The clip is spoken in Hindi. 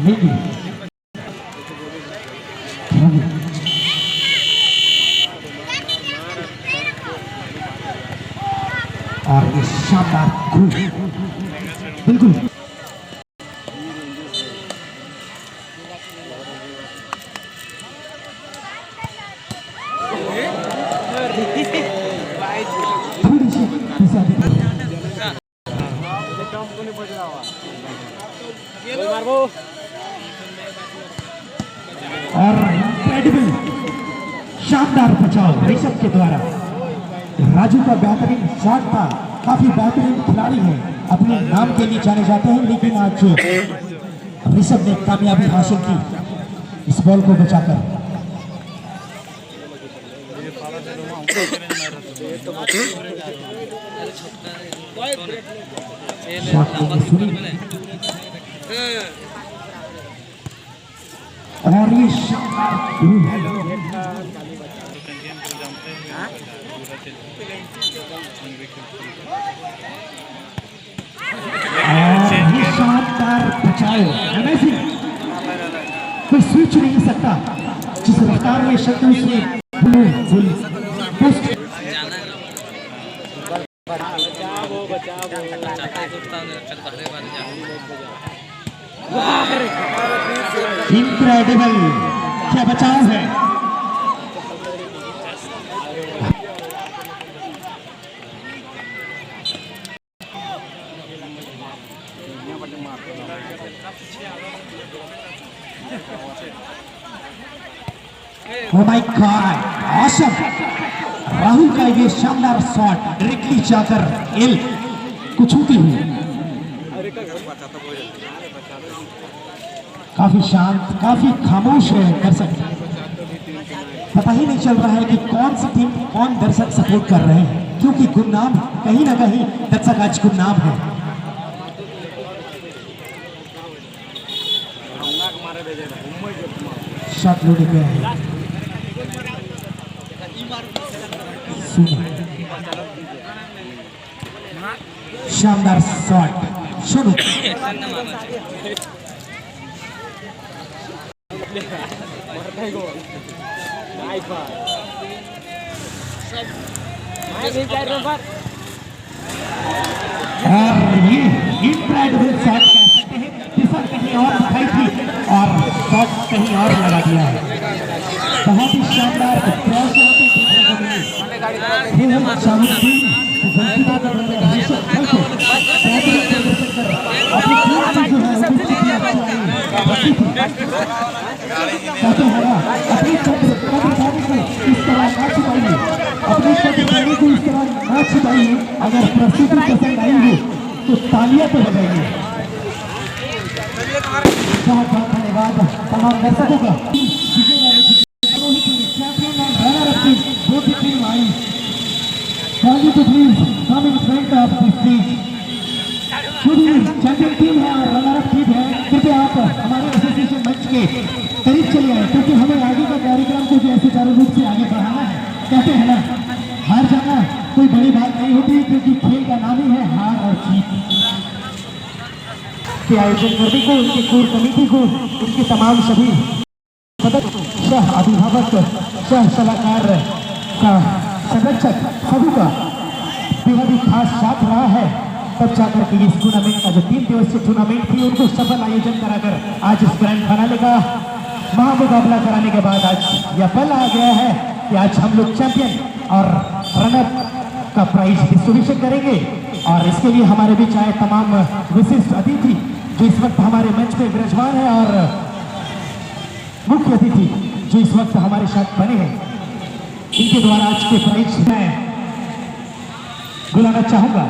लेगी और ये शानदार गोल बिल्कुल और इनक्रेडिबल शानदार बचाव ऋषभ के द्वारा। राजू का बेहतरीन शॉट था, काफी बेहतरीन खिलाड़ी है, अपने नाम के लिए जाने जाते हैं, लेकिन आज ऋषभ ने कामयाबी हासिल की इस बॉल को बचाकर। और ये शानदार बचाओ, कोई स्विच नहीं सकता जिस रफ्तार में शत्रु से इनक्रेडिबल क्या बचाव है। Oh my God, awesome! Rahul का ये शानदार शॉट डायरेक्टली जाकर एल को छूती हुई। काफी शांत, काफी खामोश है दर्शक, पता ही नहीं चल रहा है कि कौन सी टीम कौन दर्शक सपोर्ट कर रहे हैं, क्योंकि गुमनाम कहीं ना कहीं दर्शक आज गुमनाम है। शॉट लोडिंग है, शानदार शॉट शुरू। ये इनक्रेडिबल शॉट कह सकते हैं, दिशा कहीं और दिखाई थी और शॉट कहीं और लगा दिया है। बहुत ही शानदार क्रॉस अगर प्रस्तुति पसंद आई हो तो तालियां तो बजाइए। बहुत बहुत धन्यवाद तमाम दर्शकों का। चैंपियन और runner up team both team I, kindly to please come in front of the stage। जो भी चैंपियन टीम है और रनर अप टीम है, कृपया आप हमारे एसोसिएशन मंच के करीब चले आए, क्योंकि हमें आगे का कार्यक्रम को जो ऐसे चारों रूप से आगे बढ़ाना है। कहते हैं ना, हार जाना कोई बड़ी बात नहीं होती, क्योंकि खेल का नाम ही है हार और जीत। के आयोजन करने को, उनकी कोर कमेटी को, उनके तमाम सभी सदस्य, सह अभिभावक, सह सलाहकार का संरक्षक सभी का बेहद ही खास साथ रहा है, तब जाकर के इस टूर्नामेंट का जो 3 दिवसीय टूर्नामेंट थी उनको सफल आयोजन कराकर आज इस ग्रैंड फाइनल का महामुकाबला कराने के बाद आज यह पल आ गया है कि आज हम लोग चैंपियन और रनर का प्राइज डिस्ट्रीब्यूशन करेंगे। और इसके लिए हमारे बीच आए तमाम विशिष्ट अतिथि जो इस वक्त हमारे मंच पे विराजमान है और मुख्य अतिथि जो इस वक्त हमारे साथ बने हैं, इनके द्वारा आज के प्राइज मैं बुलाना चाहूंगा।